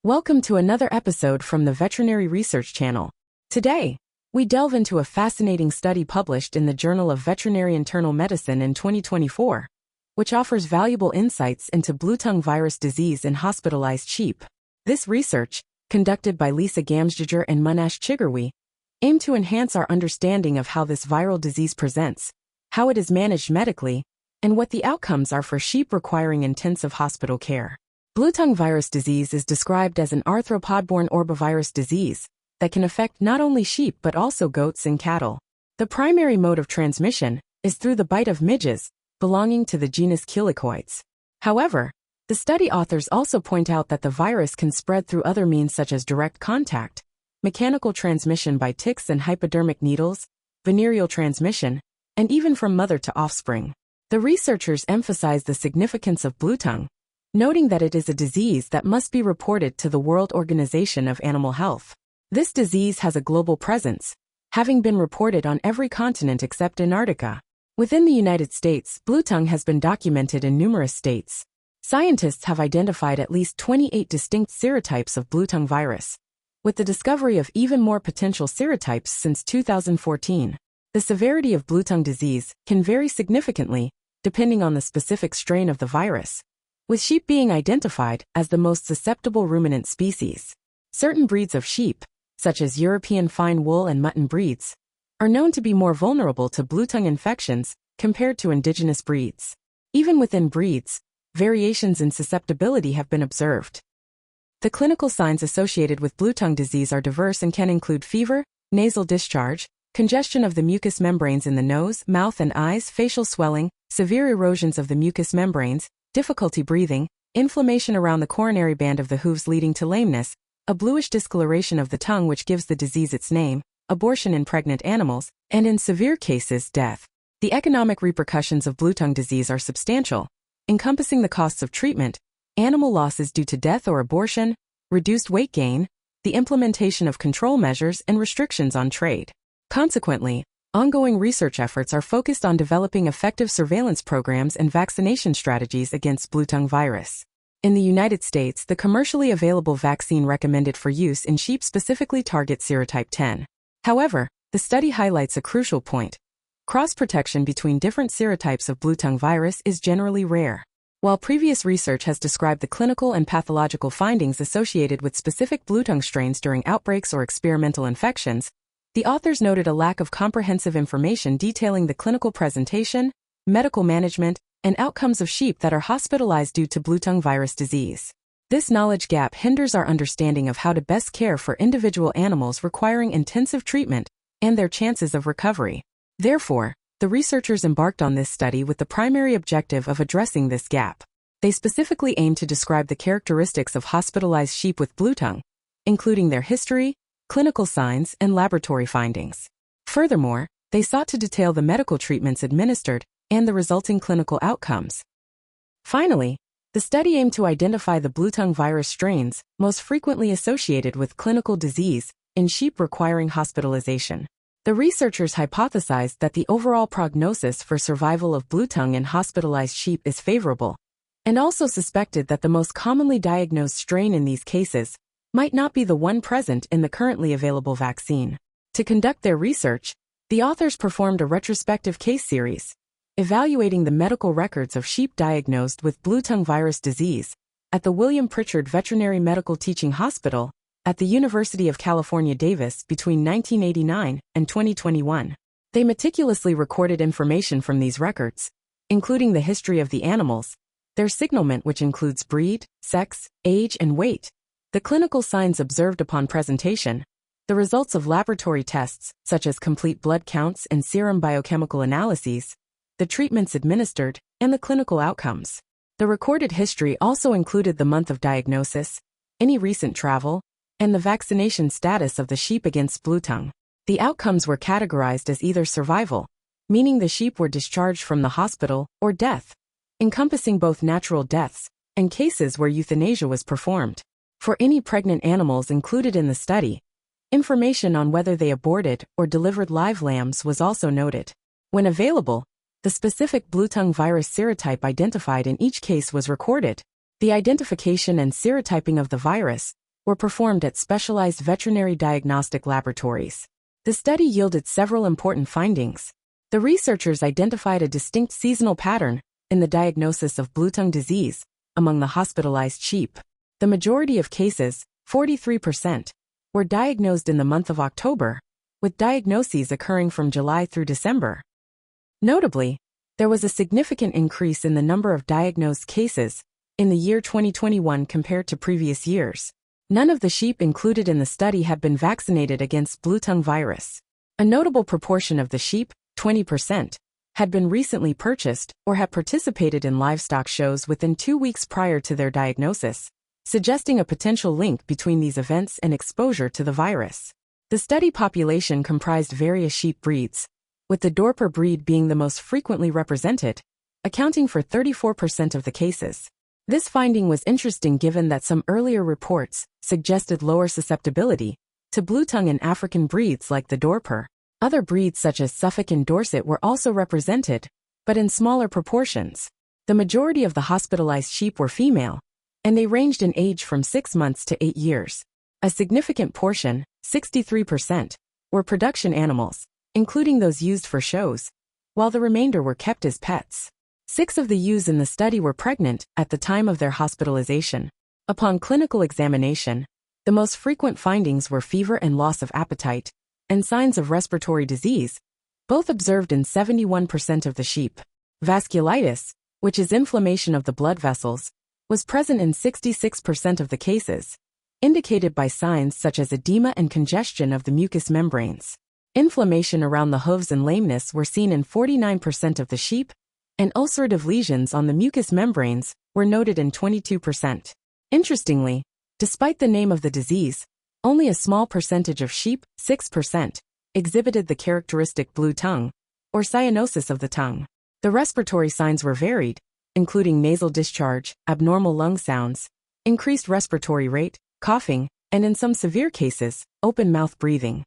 Welcome to another episode from the Veterinary Research Channel. Today, we delve into a fascinating study published in the Journal of Veterinary Internal Medicine in 2024, which offers valuable insights into Bluetongue virus disease in hospitalized sheep. This research, conducted by Lisa Gamsjager and Munash Chigarwi, aimed to enhance our understanding of how this viral disease presents, how it is managed medically, and what the outcomes are for sheep requiring intensive hospital care. Bluetongue virus disease is described as an arthropod-borne orbovirus disease that can affect not only sheep but also goats and cattle. The primary mode of transmission is through the bite of midges, belonging to the genus Chelicoides. However, the study authors also point out that the virus can spread through other means such as direct contact, mechanical transmission by ticks and hypodermic needles, venereal transmission, and even from mother to offspring. The researchers emphasize the significance of Bluetongue, noting that it is a disease that must be reported to the World Organization of Animal Health. This disease has a global presence, having been reported on every continent except Antarctica. Within the United States, Bluetongue has been documented in numerous states. Scientists have identified at least 28 distinct serotypes of Bluetongue virus, with the discovery of even more potential serotypes since 2014. The severity of Bluetongue disease can vary significantly, depending on the specific strain of the virus, with sheep being identified as the most susceptible ruminant species. Certain breeds of sheep, such as European fine wool and mutton breeds, are known to be more vulnerable to Bluetongue infections compared to indigenous breeds. Even within breeds, variations in susceptibility have been observed. The clinical signs associated with Bluetongue disease are diverse and can include fever, nasal discharge, congestion of the mucous membranes in the nose, mouth and eyes, facial swelling, severe erosions of the mucous membranes, difficulty breathing, inflammation around the coronary band of the hooves leading to lameness, a bluish discoloration of the tongue which gives the disease its name, abortion in pregnant animals, and in severe cases, death. The economic repercussions of Bluetongue disease are substantial, encompassing the costs of treatment, animal losses due to death or abortion, reduced weight gain, the implementation of control measures, and restrictions on trade. Consequently, ongoing research efforts are focused on developing effective surveillance programs and vaccination strategies against Bluetongue virus. In the United States, the commercially available vaccine recommended for use in sheep specifically targets serotype 10. However, the study highlights a crucial point. Cross-protection between different serotypes of Bluetongue virus is generally rare. While previous research has described the clinical and pathological findings associated with specific Bluetongue strains during outbreaks or experimental infections, the authors noted a lack of comprehensive information detailing the clinical presentation, medical management, and outcomes of sheep that are hospitalized due to Bluetongue virus disease. This knowledge gap hinders our understanding of how to best care for individual animals requiring intensive treatment and their chances of recovery. Therefore, the researchers embarked on this study with the primary objective of addressing this gap. They specifically aimed to describe the characteristics of hospitalized sheep with Bluetongue, including their history, clinical signs, and laboratory findings. Furthermore, they sought to detail the medical treatments administered and the resulting clinical outcomes. Finally, the study aimed to identify the Bluetongue virus strains most frequently associated with clinical disease in sheep requiring hospitalization. The researchers hypothesized that the overall prognosis for survival of Bluetongue in hospitalized sheep is favorable, and also suspected that the most commonly diagnosed strain in these cases might not be the one present in the currently available vaccine. To conduct their research, the authors performed a retrospective case series, evaluating the medical records of sheep diagnosed with Bluetongue virus disease at the William Pritchard Veterinary Medical Teaching Hospital at the University of California, Davis between 1989 and 2021. They meticulously recorded information from these records, including the history of the animals, their signalment which includes breed, sex, age, and weight, the clinical signs observed upon presentation, the results of laboratory tests, such as complete blood counts and serum biochemical analyses, the treatments administered, and the clinical outcomes. The recorded history also included the month of diagnosis, any recent travel, and the vaccination status of the sheep against Bluetongue. The outcomes were categorized as either survival, meaning the sheep were discharged from the hospital, or death, encompassing both natural deaths and cases where euthanasia was performed. For any pregnant animals included in the study, information on whether they aborted or delivered live lambs was also noted. When available, the specific Bluetongue virus serotype identified in each case was recorded. The identification and serotyping of the virus were performed at specialized veterinary diagnostic laboratories. The study yielded several important findings. The researchers identified a distinct seasonal pattern in the diagnosis of Bluetongue disease among the hospitalized sheep. The majority of cases, 43%, were diagnosed in the month of October, with diagnoses occurring from July through December. Notably, there was a significant increase in the number of diagnosed cases in the year 2021 compared to previous years. None of the sheep included in the study had been vaccinated against Bluetongue virus. A notable proportion of the sheep, 20%, had been recently purchased or had participated in livestock shows within 2 weeks prior to their diagnosis, suggesting a potential link between these events and exposure to the virus. The study population comprised various sheep breeds, with the Dorper breed being the most frequently represented, accounting for 34% of the cases. This finding was interesting given that some earlier reports suggested lower susceptibility to Bluetongue in African breeds like the Dorper. Other breeds such as Suffolk and Dorset were also represented, but in smaller proportions. The majority of the hospitalized sheep were female, and they ranged in age from 6 months to 8 years. A significant portion, 63%, were production animals, including those used for shows, while the remainder were kept as pets. 6 of the ewes in the study were pregnant at the time of their hospitalization. Upon clinical examination, the most frequent findings were fever and loss of appetite, and signs of respiratory disease, both observed in 71% of the sheep. Vasculitis, which is inflammation of the blood vessels, was present in 66% of the cases, indicated by signs such as edema and congestion of the mucous membranes. Inflammation around the hooves and lameness were seen in 49% of the sheep, and ulcerative lesions on the mucous membranes were noted in 22%. Interestingly, despite the name of the disease, only a small percentage of sheep, 6%, exhibited the characteristic blue tongue, or cyanosis of the tongue. The respiratory signs were varied, including nasal discharge, abnormal lung sounds, increased respiratory rate, coughing, and in some severe cases, open mouth breathing.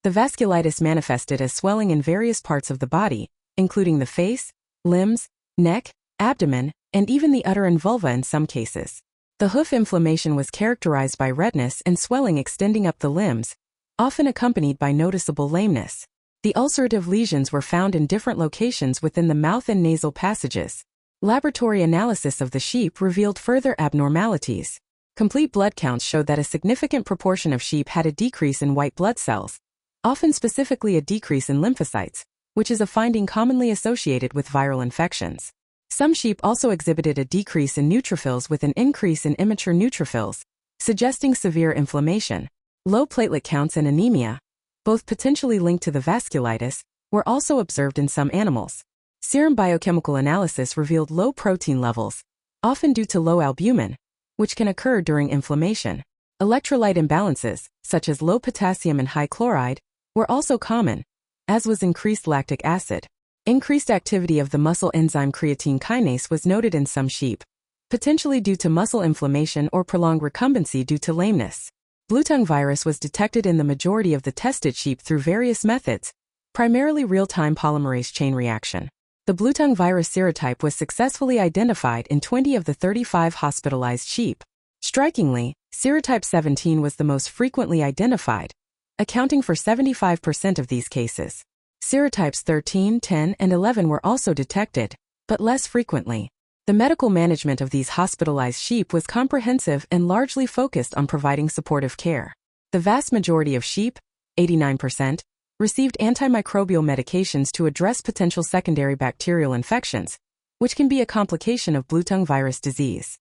The vasculitis manifested as swelling in various parts of the body, including the face, limbs, neck, abdomen, and even the uterine vulva in some cases. The hoof inflammation was characterized by redness and swelling extending up the limbs, often accompanied by noticeable lameness. The ulcerative lesions were found in different locations within the mouth and nasal passages. Laboratory analysis of the sheep revealed further abnormalities. Complete blood counts showed that a significant proportion of sheep had a decrease in white blood cells, often specifically a decrease in lymphocytes, which is a finding commonly associated with viral infections. Some sheep also exhibited a decrease in neutrophils with an increase in immature neutrophils, suggesting severe inflammation. Low platelet counts and anemia, both potentially linked to the vasculitis, were also observed in some animals. Serum biochemical analysis revealed low protein levels, often due to low albumin, which can occur during inflammation. Electrolyte imbalances, such as low potassium and high chloride, were also common, as was increased lactic acid. Increased activity of the muscle enzyme creatine kinase was noted in some sheep, potentially due to muscle inflammation or prolonged recumbency due to lameness. Bluetongue virus was detected in the majority of the tested sheep through various methods, primarily real-time polymerase chain reaction. The Bluetongue virus serotype was successfully identified in 20 of the 35 hospitalized sheep. Strikingly, serotype 17 was the most frequently identified, accounting for 75% of these cases. Serotypes 13, 10, and 11 were also detected, but less frequently. The medical management of these hospitalized sheep was comprehensive and largely focused on providing supportive care. The vast majority of sheep, 89%, received antimicrobial medications to address potential secondary bacterial infections, which can be a complication of Bluetongue virus disease.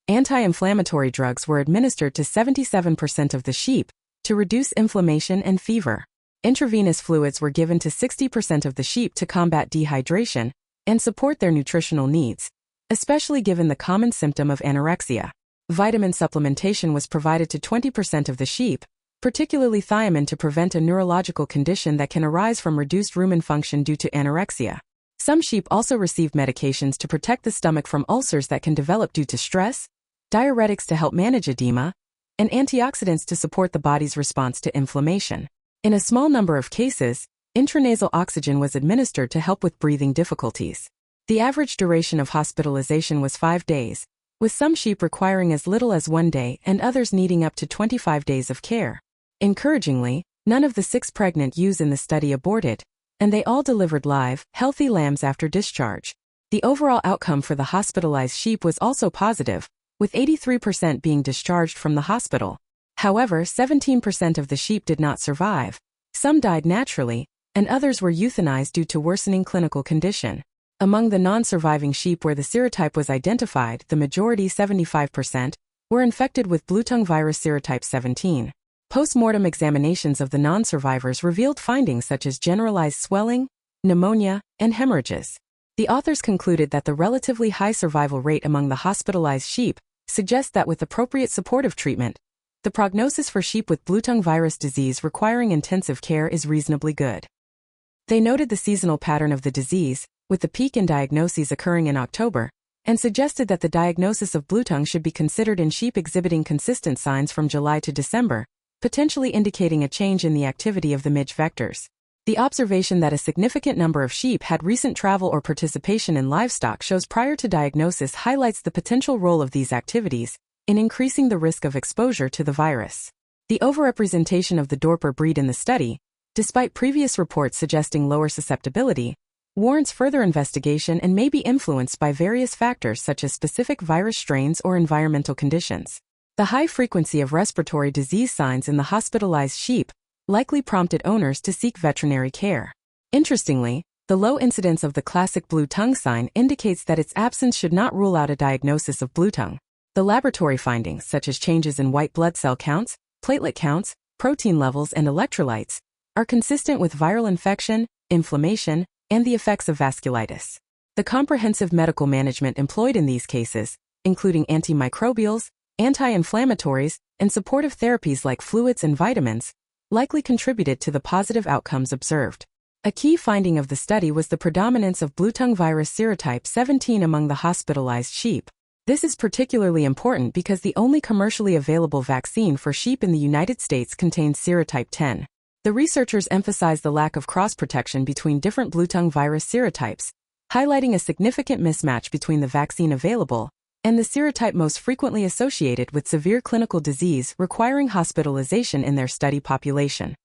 Anti-inflammatory drugs were administered to 77% of the sheep to reduce inflammation and fever. Intravenous fluids were given to 60% of the sheep to combat dehydration and support their nutritional needs, especially given the common symptom of anorexia. Vitamin supplementation was provided to 20% of the sheep, particularly thiamine to prevent a neurological condition that can arise from reduced rumen function due to anorexia. Some sheep also received medications to protect the stomach from ulcers that can develop due to stress, diuretics to help manage edema, and antioxidants to support the body's response to inflammation. In a small number of cases, intranasal oxygen was administered to help with breathing difficulties. The average duration of hospitalization was 5 days, with some sheep requiring as little as 1 day and others needing up to 25 days of care. Encouragingly, none of the 6 pregnant ewes in the study aborted, and they all delivered live, healthy lambs after discharge. The overall outcome for the hospitalized sheep was also positive, with 83% being discharged from the hospital. However, 17% of the sheep did not survive. Some died naturally, and others were euthanized due to worsening clinical condition. Among the non-surviving sheep where the serotype was identified, the majority, 75%, were infected with Bluetongue virus serotype 17. Post-mortem examinations of the non-survivors revealed findings such as generalized swelling, pneumonia, and hemorrhages. The authors concluded that the relatively high survival rate among the hospitalized sheep suggests that with appropriate supportive treatment, the prognosis for sheep with Bluetongue virus disease requiring intensive care is reasonably good. They noted the seasonal pattern of the disease, with the peak in diagnoses occurring in October, and suggested that the diagnosis of Bluetongue should be considered in sheep exhibiting consistent signs from July to December, potentially indicating a change in the activity of the MIG vectors. The observation that a significant number of sheep had recent travel or participation in livestock shows prior to diagnosis highlights the potential role of these activities in increasing the risk of exposure to the virus. The overrepresentation of the Dorper breed in the study, despite previous reports suggesting lower susceptibility, warrants further investigation and may be influenced by various factors such as specific virus strains or environmental conditions. The high frequency of respiratory disease signs in the hospitalized sheep likely prompted owners to seek veterinary care. Interestingly, the low incidence of the classic Bluetongue sign indicates that its absence should not rule out a diagnosis of Bluetongue. The laboratory findings, such as changes in white blood cell counts, platelet counts, protein levels, and electrolytes, are consistent with viral infection, inflammation, and the effects of vasculitis. The comprehensive medical management employed in these cases, including antimicrobials, anti-inflammatories, and supportive therapies like fluids and vitamins, likely contributed to the positive outcomes observed. A key finding of the study was the predominance of Bluetongue virus serotype 17 among the hospitalized sheep. This is particularly important because the only commercially available vaccine for sheep in the United States contains serotype 10. The researchers emphasized the lack of cross-protection between different Bluetongue virus serotypes, highlighting a significant mismatch between the vaccine available and the serotype most frequently associated with severe clinical disease requiring hospitalization in their study population.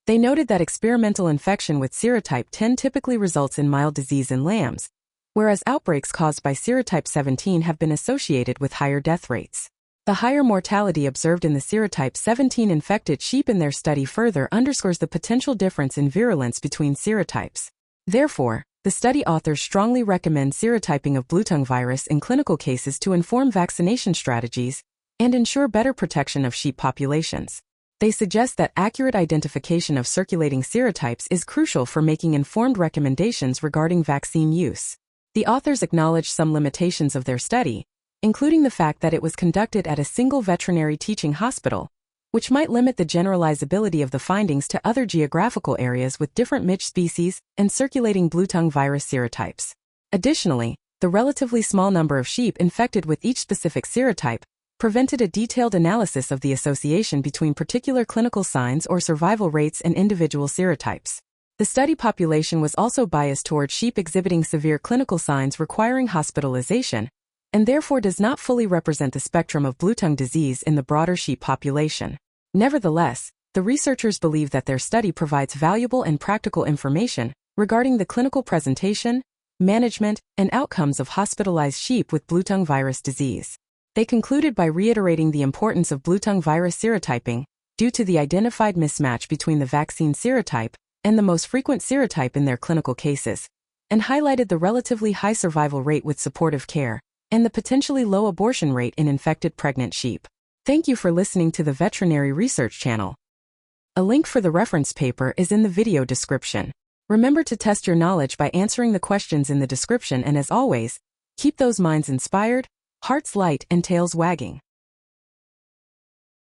They noted that experimental infection with serotype 10 typically results in mild disease in lambs, whereas outbreaks caused by serotype 17 have been associated with higher death rates. The higher mortality observed in the serotype 17 infected sheep in their study further underscores the potential difference in virulence between serotypes. Therefore, the study authors strongly recommend serotyping of Bluetongue virus in clinical cases to inform vaccination strategies and ensure better protection of sheep populations. They suggest that accurate identification of circulating serotypes is crucial for making informed recommendations regarding vaccine use. The authors acknowledge some limitations of their study, including the fact that it was conducted at a single veterinary teaching hospital, which might limit the generalizability of the findings to other geographical areas with different MIG species and circulating Bluetongue virus serotypes. Additionally, the relatively small number of sheep infected with each specific serotype prevented a detailed analysis of the association between particular clinical signs or survival rates and individual serotypes. The study population was also biased toward sheep exhibiting severe clinical signs requiring hospitalization, and therefore does not fully represent the spectrum of Bluetongue disease in the broader sheep population. Nevertheless, the researchers believe that their study provides valuable and practical information regarding the clinical presentation, management, and outcomes of hospitalized sheep with Bluetongue virus disease. They concluded by reiterating the importance of Bluetongue virus serotyping, due to the identified mismatch between the vaccine serotype and the most frequent serotype in their clinical cases, and highlighted the relatively high survival rate with supportive care, and the potentially low abortion rate in infected pregnant sheep. Thank you for listening to the Veterinary Research Channel. A link for the reference paper is in the video description. Remember to test your knowledge by answering the questions in the description, and as always, keep those minds inspired, hearts light, and tails wagging.